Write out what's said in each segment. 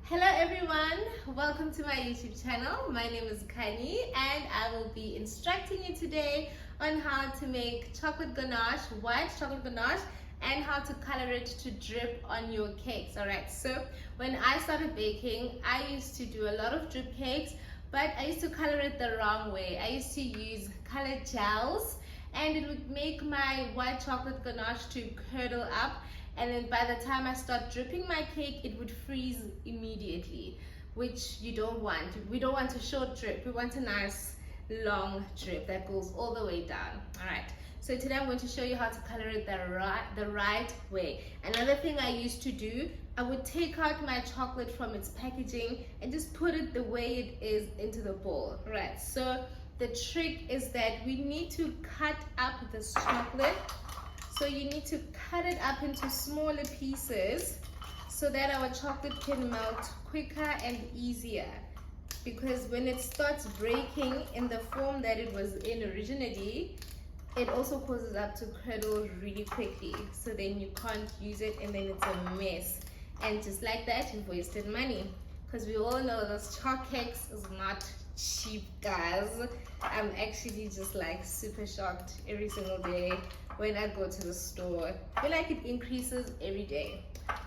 Hello everyone, welcome to my YouTube channel. My name is Kani and I will be instructing you today on how to make chocolate ganache, white chocolate ganache, and how to color it to drip on your cakes. Alright, so when I started baking, I used to do a lot of drip cakes, but I used to color it the wrong way. I used to use colored gels and it would make my white chocolate ganache to curdle up, and then by the time I start dripping my cake, it would freeze immediately, which you don't want. We don't want a short drip, we want a nice long drip that goes all the way down. Alright, so today I'm going to show you how to color it the right way. Another thing I used to do, I would take out my chocolate from its packaging and just put it the way it is into the bowl. Right, so the trick is that we need to cut up this chocolate. So you need to cut it up into smaller pieces so that our chocolate can melt quicker and easier. Because when it starts breaking in the form that it was in originally, it also causes up to curdle really quickly. So then you can't use it and then it's a mess. And just like that, you've wasted money. Because we all know those chalk cakes is not cheap, guys. I'm actually just like super shocked every single day when I go to the store. I feel like it increases every day,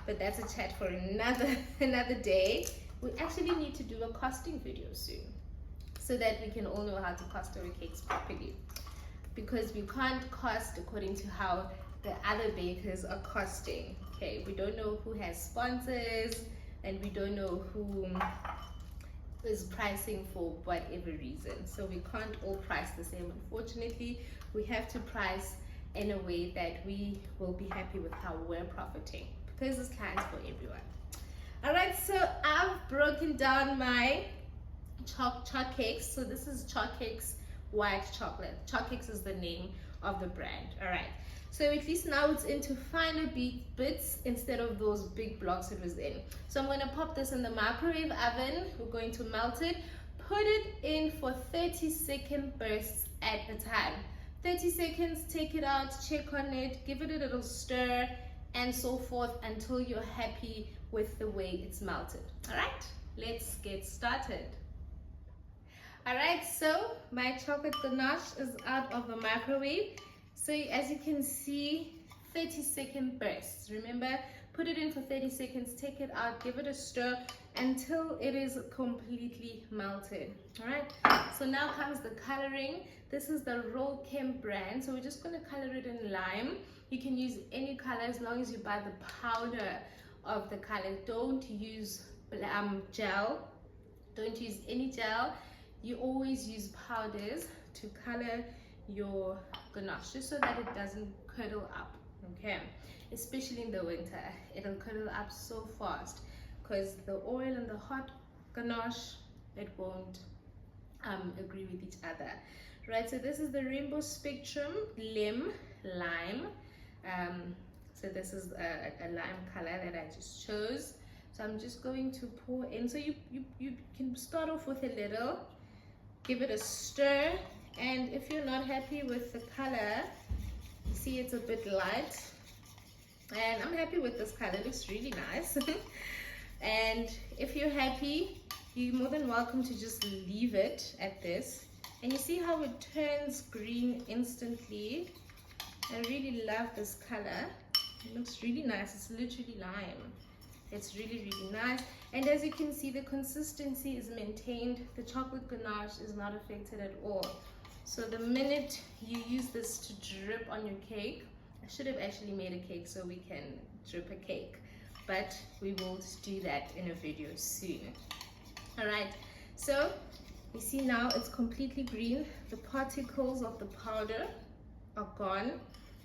but that's a chat for another day. We actually need to do a costing video soon so that we can all know how to cost our cakes properly, because we can't cost according to how the other bakers are costing. Okay, we don't know who has sponsors and we don't know who is pricing for whatever reason, so we can't all price the same. Unfortunately, we have to price in a way that we will be happy with how we're profiting, because this client's for everyone. All right, so I've broken down my chalk cakes. So this is Chalk Cakes white chocolate. Chalk Cakes is the name of the brand. All right, so at least now it's into finer bits instead of those big blocks it was in. So I'm going to pop this in the microwave oven. We're going to melt it, put it in for 30-second bursts at a time. 30 seconds, take it out, check on it, give it a little stir, and so forth until you're happy with the way it's melted. All right, let's get started. All right, so my chocolate ganache is out of the microwave. So as you can see, 30-second bursts. Remember, put it in for 30 seconds, take it out, give it a stir until it is completely melted. All right, so now comes the coloring. This is the Roll Chem brand, so we're just going to color it in lime. You can use any color as long as you buy the powder of the color. Don't use gel, don't use any gel. You always use powders to color your ganache, just so that it doesn't curdle up. Okay, especially in the winter, it'll curdle up so fast because the oil and the hot ganache, it won't agree with each other. Right, so this is the Rainbow Spectrum lime. So this is a lime color that I just chose. So I'm just going to pour in. So you can start off with a little, give it a stir, and if you're not happy with the color, see it's a bit light, and I'm happy with this color, it looks really nice. And if you're happy, you're more than welcome to just leave it at this. And you see how it turns green instantly. I really love this color. It looks really nice. It's literally lime. It's really nice. And as you can see, the consistency is maintained. The chocolate ganache is not affected at all. So the minute you use this to drip on your cake, I should have actually made a cake so we can drip a cake, but we will do that in a video soon. All right, so you see now it's completely green. The particles of the powder are gone,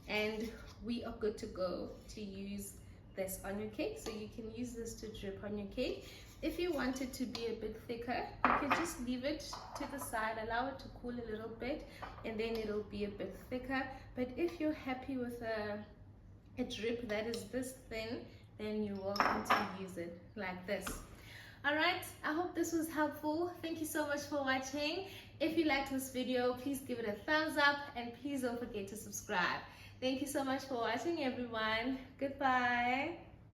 and we are good to go to use this on your cake. So you can use this to drip on your cake. If you want it to be a bit thicker, you can just leave it to the side, allow it to cool a little bit, and then it'll be a bit thicker. But if you're happy with a drip that is this thin, then you're welcome to use it like this. All right, I hope this was helpful. Thank you so much for watching. If you liked this video, please give it a thumbs up, and please don't forget to subscribe. Thank you so much for watching, everyone. Goodbye.